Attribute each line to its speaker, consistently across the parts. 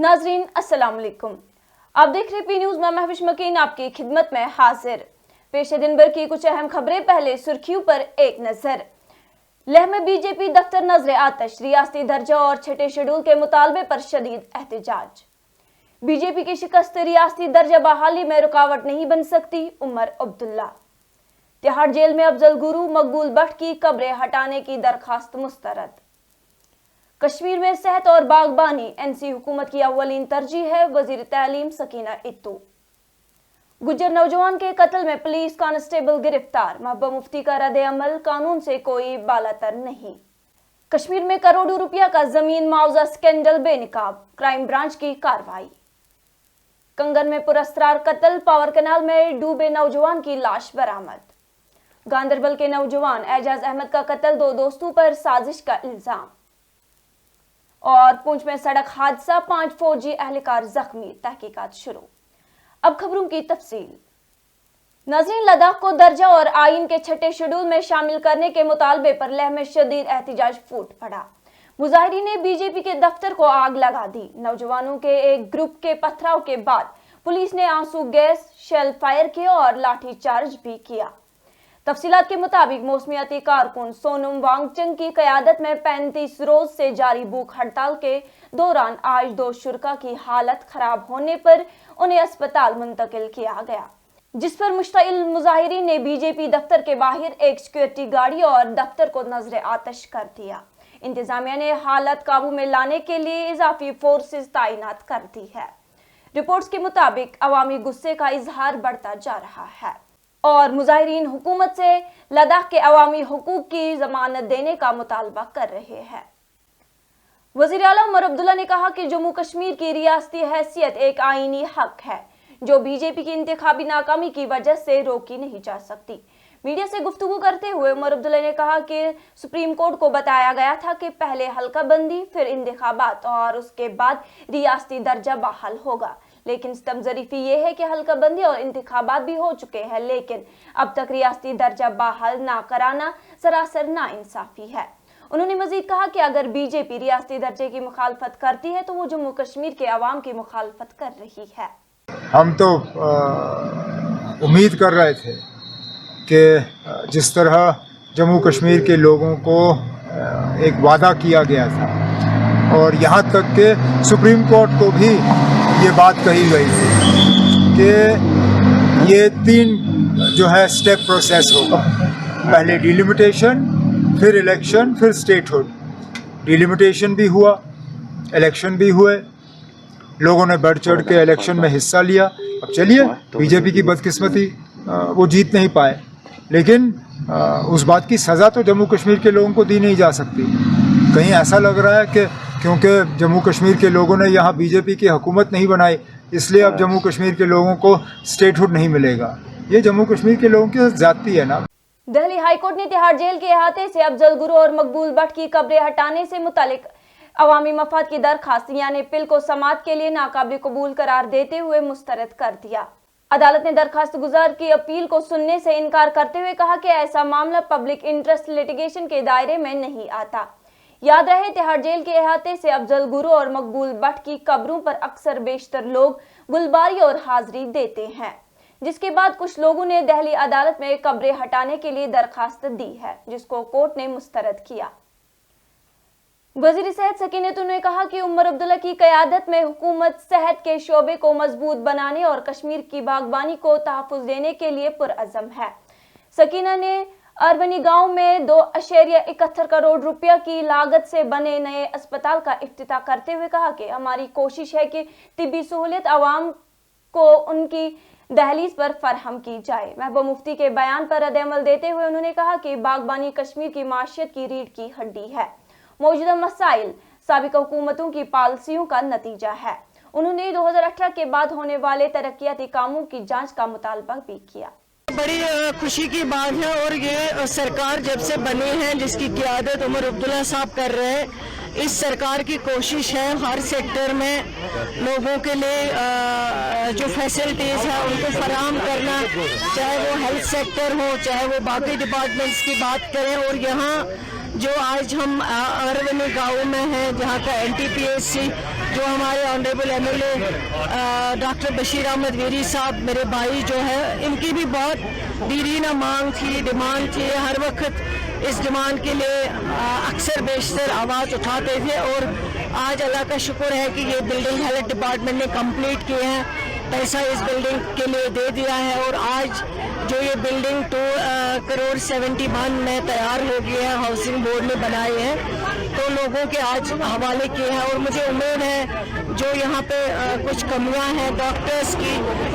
Speaker 1: नाजरीन अस्सलाम वालेकुम। आप देख रहे पी न्यूज में महविश मकीन आपकी खिदमत में हाजिर। पेश है दिन भर की कुछ अहम खबरें। पहले सुर्खियों पर एक नजर। लेह में बीजेपी दफ्तर नजर आतश, रियासती दर्जा और छठे शेड्यूल के मुतालबे पर शदीद एहतजाज। बीजेपी की शिकस्त रियासती दर्जा बहाली में रुकावट नहीं बन सकती, उमर अब्दुल्ला। तिहाड़ जेल में अफजल गुरु मकबूल भट्ट की कब्रें हटाने की दरखास्त मुस्तरद। कश्मीर में सेहत और बागबानी एनसी हुकूमत की अव्वलीन तरजीह है, वजीर तालीम सकीना इत्तू। गुज्जर नौजवान के कत्ल में पुलिस कांस्टेबल गिरफ्तार, महबूबा मुफ्ती का रद्द अमल कानून से कोई बालातर नहीं। कश्मीर में करोड़ों रुपया का जमीन मुआवजा स्कैंडल बेनकाब, क्राइम ब्रांच की कार्रवाई। कंगन में पुरस्कार कत्ल, पावर कनाल में डूबे नौजवान की लाश बरामद। गांदरबल के नौजवान एजाज अहमद का कत्ल, दो दोस्तों पर साजिश का इल्जाम। और पुंछ में सड़क हादसा, 5 फौजी एहलकार जख्मी, तहकीकात शुरू। अब खबरों की तफसील। नाज़रीन, लद्दाख को दर्जा और आईन के छठे शेड्यूल में शामिल करने के मुतालबे पर लेह में शदीद एहतजाज फूट पड़ा। मुजाहिरीन ने बीजेपी के दफ्तर को आग लगा दी। नौजवानों के एक ग्रुप के पथराव के बाद पुलिस ने आंसू गैस, शेल फायर किया और लाठी चार्ज भी किया। तफसीलात के मुताबिक मौसमियाती कारकुन सोनम वांगचुक की क़यादत में 35 रोज से जारी भूख हड़ताल के दौरान आज 2 शुरका की हालत खराब होने पर उन्हें अस्पताल मुंतकिल किया गया, जिस पर मुश्तइल मुजाहिरीन ने बीजेपी दफ्तर के बाहर एक सिक्योरिटी गाड़ी और दफ्तर को नजर आतश कर दिया। इंतजामिया ने हालत काबू में लाने के लिए इजाफी फोर्सेस तैनात कर दी है। रिपोर्ट्स के मुताबिक अवामी गुस्से का इजहार बढ़ता जा रहा है और मुजाहिरीन हुकूमत से लद्दाख के अवामी हुकूक की जमानत देने का मुतालबा कर रहे हैं। वजीर आला उमर अब्दुल्ला ने कहा कि जम्मू कश्मीर की रियासती हैसियत एक आईनी हक है जो बीजेपी की इंतखाबी नाकामी की वजह से रोकी नहीं जा सकती। मीडिया से गुफ्तगू करते हुए उमर अब्दुल्ला ने कहा कि सुप्रीम कोर्ट को बताया गया था कि पहले हल्का बंदी, फिर इंतखाबात और उसके बाद रियासती दर्जा बहाल होगा, लेकिन सितम ज़रीफ़ी ये है कि हल्का बंदी और इंतखाबात भी हो चुके हैं, लेकिन अब तक रियासती दर्जा बहाल ना कराना सरासर नाइंसाफी है। उन्होंने मजीद कहा कि अगर बीजेपी रियासती दर्जे की मुखालफत करती है तो वो जम्मू कश्मीर के अवाम की मुखालफत कर रही है।
Speaker 2: हम तो उम्मीद कर रहे थे कि जिस तरह जम्मू कश्मीर के लोगों को एक वादा किया गया था और यहाँ तक कि सुप्रीम कोर्ट को भी ये बात कही गई थी कि ये 3 जो है स्टेप प्रोसेस होगा, पहले डिलिमिटेशन, फिर इलेक्शन, फिर स्टेटहुड। डिलिमिटेशन भी हुआ, इलेक्शन भी हुए, लोगों ने बढ़ चढ़ के इलेक्शन में हिस्सा लिया। अब चलिए, बीजेपी की बदकिस्मती वो जीत नहीं पाए, लेकिन उस बात की सज़ा तो जम्मू कश्मीर के लोगों को दी नहीं जा सकती। कहीं ऐसा लग रहा है कि क्योंकि जम्मू कश्मीर के लोगों ने यहाँ बीजेपी की हुकूमत नहीं बनाई, इसलिए अब जम्मू कश्मीर के लोगों को स्टेटहुड नहीं मिलेगा। ये जम्मू कश्मीर के लोगों की ज्यादती है ना।
Speaker 1: दिल्ली हाईकोर्ट ने तिहाड़ जेल के अहाते से अफजल गुरु और मकबूल भट्ट की कब्रें हटाने से मुतालिक अवामी मफाद की दरखास्त यानी पिल को समात के लिए नाकाबिल कबूल करार देते हुए मुस्तरद कर दिया। अदालत ने दरखास्त गुजार की अपील को सुनने से इनकार करते हुए कहा कि ऐसा मामला पब्लिक इंटरेस्ट लिटिगेशन के दायरे में नहीं आता। याद रहे, तिहाड़ जेल के अहाते से अफजल गुरु और मकबूल भट्ट की कब्रों पर अक्सर बेशतर लोग गुलबारी और हाजिरी देते हैं, जिसके बाद कुछ लोगों ने दिल्ली अदालत में कब्रें हटाने के लिए दरखास्त दी है, जिसको कोर्ट ने मुस्तरद किया। वजीर सेहत सकीना इत्तू ने कहा कि उमर अब्दुल्ला की क़यादत में हुकूमत सेहत के शोबे को मजबूत बनाने और कश्मीर की बागबानी को तहफ़्फ़ुज़ देने के लिए पुरअज़म है। सकीना ने अरवनी गांव में 2.71 करोड़ रुपया की लागत से बने नए अस्पताल का इफ्तिताह करते हुए कहा कि हमारी कोशिश है कि तिब्बी सहूलियत आवाम को उनकी दहलीज पर फराहम की जाए। महबूबा मुफ्ती के बयान पर रद्द अमल देते हुए उन्होंने कहा कि बागबानी कश्मीर की माशियत की रीढ़ की हड्डी है। मौजूदा मसाइल साबिका हुकूमतों की पॉलिसियों का नतीजा है। उन्होंने 2018 के बाद होने वाले तरक्याती कामों की जांच का मुतालबा भी किया।
Speaker 3: बड़ी खुशी की बात है और ये सरकार जब से बनी है जिसकी क़यादत उमर अब्दुल्ला साहब कर रहे हैं, इस सरकार की कोशिश है हर सेक्टर में लोगों के लिए जो फैसिलिटीज़ है उनको फराहम करना, चाहे वो हेल्थ सेक्टर हो, चाहे वो बाकी डिपार्टमेंट्स की बात करें। और यहाँ जो आज हम अरवनी गांव में हैं, जहां का NTPSC जो हमारे honourable MLA doctor Bashir Ahmed Veeri साहब मेरे भाई जो है, इनकी भी बहुत दीरीना मांग थी, डिमांड थी। हर वक्त इस डिमांड के लिए अक्सर बेशतर आवाज़ उठाते थे और आज अल्लाह का शुक्र है कि ये बिल्डिंग हेल्थ डिपार्टमेंट ने कंप्लीट किए हैं, पैसा इस बिल्डिंग के लिए दे दिया है और आज जो ये बिल्डिंग 2,71 में तैयार हो गई है, हाउसिंग बोर्ड ने बनाई है, तो लोगों के आज हवाले किए हैं। और मुझे उम्मीद है जो यहाँ पे कुछ कमियां हैं डॉक्टर्स की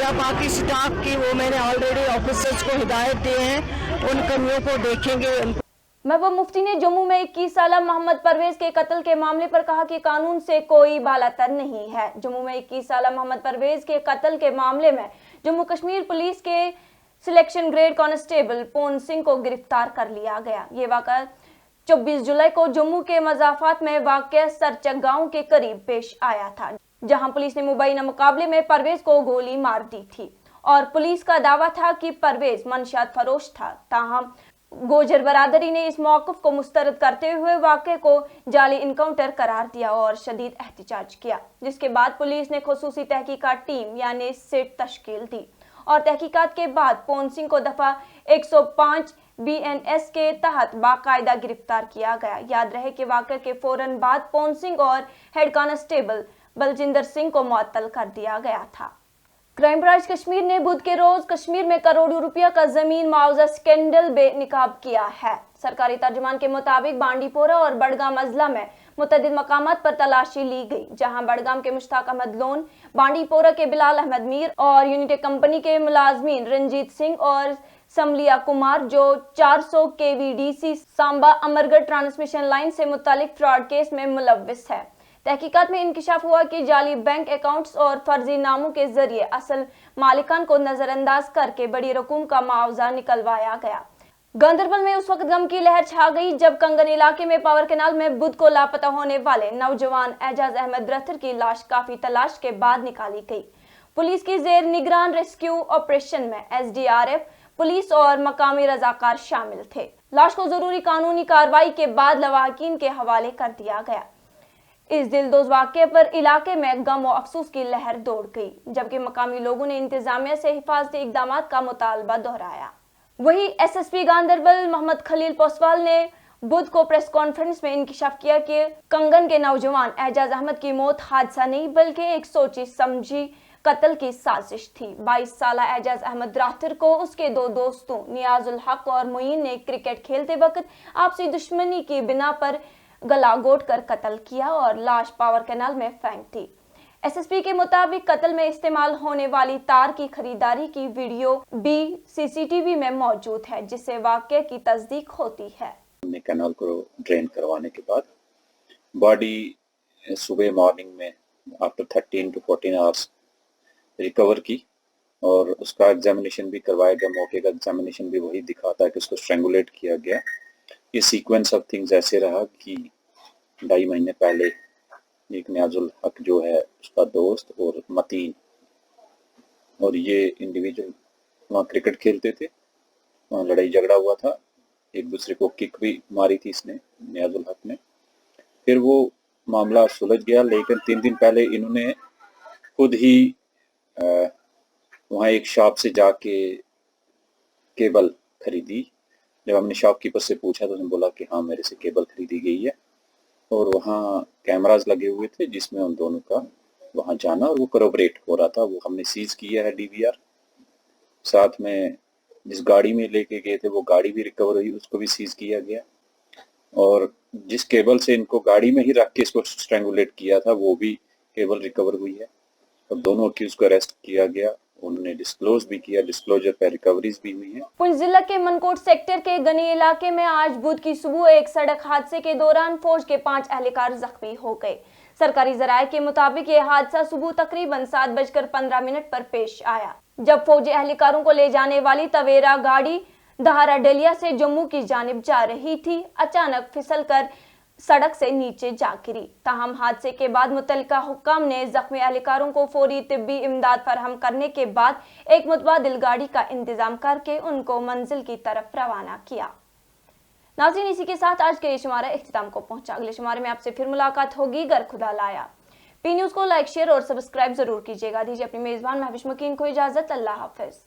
Speaker 3: या बाकी स्टाफ की, वो मैंने ऑलरेडी ऑफिसर्स को हिदायत दी हैं, उन कमियों को देखेंगे।
Speaker 1: महबूब मुफ्ती ने जम्मू में 21 साला मोहम्मद परवेज के कत्ल के मामले पर कहा कि कानून से कोई बालातर नहीं है। जम्मू में 21 साला मोहम्मद परवेज के कत्ल के मामले में जम्मू कश्मीर पुलिस के सिलेक्शन ग्रेड कांस्टेबल पोन सिंह को गिरफ्तार कर लिया गया। ये वाक़या 24 जुलाई को जम्मू के मजाफात में वाक़या सरचक गांव के करीब पेश आया था, जहां पुलिस ने मुबैना मुकाबले में परवेज को गोली मार दी थी और पुलिस का दावा था कि परवेज मंशियात फरोश था। ताहम गोजर बरादरी ने इस मौक़िफ़ को मुस्तरद करते हुए वाक़े को जाली इनकाउंटर करार दिया और शदीद एहतजाज किया, जिसके बाद पुलिस ने खुसूसी तहकीकात टीम यानी सिट तश्कील दी और तहकीकात के बाद पोन सिंह को दफ़ा 105 BNS के तहत बाकायदा गिरफ्तार किया गया। याद रहे कि वाक़े के फौरन बाद पोन सिंह और हेड कांस्टेबल बलजिंदर सिंह को मुअत्तल कर दिया गया था। क्राइम ब्रांच कश्मीर ने बुध के रोज कश्मीर में करोड़ों रुपया का जमीन मुआवजा स्कैंडल बेनकाब किया है। सरकारी तर्जुमान के मुताबिक बांडीपोरा और बड़गाम अजला में मुतअद्दिद मकामात पर तलाशी ली गई, जहां बड़गाम के मुश्ताक अहमद लोन, बांडीपोरा के बिलाल अहमद मीर और यूनिटेक कंपनी के मुलाजमीन रंजीत सिंह और समलिया कुमार जो 400 KVDC Samba Amargarh transmission line से मुतालिक फ्रॉड केस में मुलव्विस है। तहकीकात में इंकिशाफ हुआ कि जाली बैंक अकाउंट्स और फर्जी नामों के जरिए असल मालिकान को नजरअंदाज करके बड़ी रकूम का मुआवजा निकलवाया गया। गांदरबल में उस वक्त गम की लहर छा गई जब कंगन इलाके में पावर कैनाल में बुध को लापता होने वाले नौजवान एजाज अहमद रथर की लाश काफी तलाश के बाद निकाली गई। पुलिस की जेर निगरान रेस्क्यू ऑपरेशन में SDRF, पुलिस और मकामी रजाकार शामिल थे। लाश को जरूरी कानूनी कार्रवाई के बाद लवाहकीन के हवाले कर दिया गया। इस दिलदोज वाक़े पर इलाके में गम और अफसोस की लहर दौड़ गई, जबकि मकामी लोगों ने इंतजामिया से हिफाजती इक़दामात का मुतालबा दोहराया। वहीं SSP गांदरबल मोहम्मद खलील पोसवाल ने बुध को प्रेस कॉन्फ्रेंस में इंकिशाफ किया कि कंगन के नौजवान एजाज अहमद की मौत हादसा नहीं बल्कि एक सोची समझी कत्ल की साजिश थी। 22 साला एजाज अहमद राथिर को उसके दो दोस्तों नियाजुल हक और मुईन ने क्रिकेट खेलते वक्त आपसी दुश्मनी की बिना पर गला घोट कर कत्ल किया और लाश पावर कैनाल में फेंक दी। SSP के मुताबिक कत्ल में इस्तेमाल होने वाली तार की खरीदारी की वीडियो भी CCTV में मौजूद है, जिससे वाक़े की तस्दीक होती है।
Speaker 4: हमने कैनाल को ड्रेन करवाने के बाद बॉडी सुबह मॉर्निंग में आफ्टर 13 to 14 आवर्स रिकवर की और उसका एग्जामिनेशन भी करवाया गया। मौके का एग्जामिनेशन भी वही दिखाता है कि उसको स्ट्रेंगुलेट किया गया। ये सीक्वेंस ऑफ थिंग्स ऐसे रहा कि 2.5 महीने पहले एक नियाजुल हक जो है उसका दोस्त और मतीन और ये इंडिविजुअल वहाँ क्रिकेट खेलते थे, वहाँ लड़ाई झगड़ा हुआ था, एक दूसरे को किक भी मारी थी इसने नियाजुल हक ने। फिर वो मामला सुलझ गया, लेकिन 3 दिन पहले इन्होंने खुद ही वहाँ एक शॉप से जाके केबल खरीदी। जब हमने शॉपकीपर से पूछा तो उसने बोला कि हाँ मेरे से केबल खरीदी गई है और वहाँ कैमरास लगे हुए थे जिसमें उन दोनों का वहाँ जाना और वो करोबरेट हो रहा था। वो हमने सीज किया है DVR। साथ में जिस गाड़ी में लेके गए थे वो गाड़ी भी रिकवर हुई, उसको भी सीज किया गया और जिस केबल से इनको गाड़ी में ही रख के इसको स्ट्रेंगुलेट किया था वो भी केबल रिकवर हुई है और दोनों अक्यूज को अरेस्ट किया गया। उन्होंने डिस्क्लोज भी किया, डिस्क्लोजर पे रिकवरीज भी हुई है।
Speaker 1: पुंछ जिला के मनकोट सेक्टर के गनी इलाके में आज बुध की सुबह एक सड़क हादसे के दौरान फौज के 5 एहलकार जख्मी हो गए। सरकारी जराये के मुताबिक ये हादसा सुबह तकरीबन 7:15 पर पेश आया, जब फौजी एहलकारों को ले जाने वाली तवेरा गाड़ी दहारा डलिया से जम्मू की जानिब जा रही थी, अचानक फिसलकर सड़क से नीचे जा गिरी। ताहम हादसे के बाद मुतल्लिका हुक्काम ने जख्मी एहलकारों को फौरी तिब्बी इमदाद फराहम करने के बाद एक मुतबादिल गाड़ी का इंतजाम करके उनको मंजिल की तरफ रवाना किया। नाज़रीन, इसी के साथ आज के ये शुमारा इख्तिताम को पहुंचा। अगले शुमारे में आपसे फिर मुलाकात होगी अगर खुदा लाया। पी न्यूज़ को लाइक, शेयर और सब्सक्राइब जरूर कीजिएगा। दीजिए अपनी मेजबान महविश मकीन को इजाजत। अल्लाह हाफिज।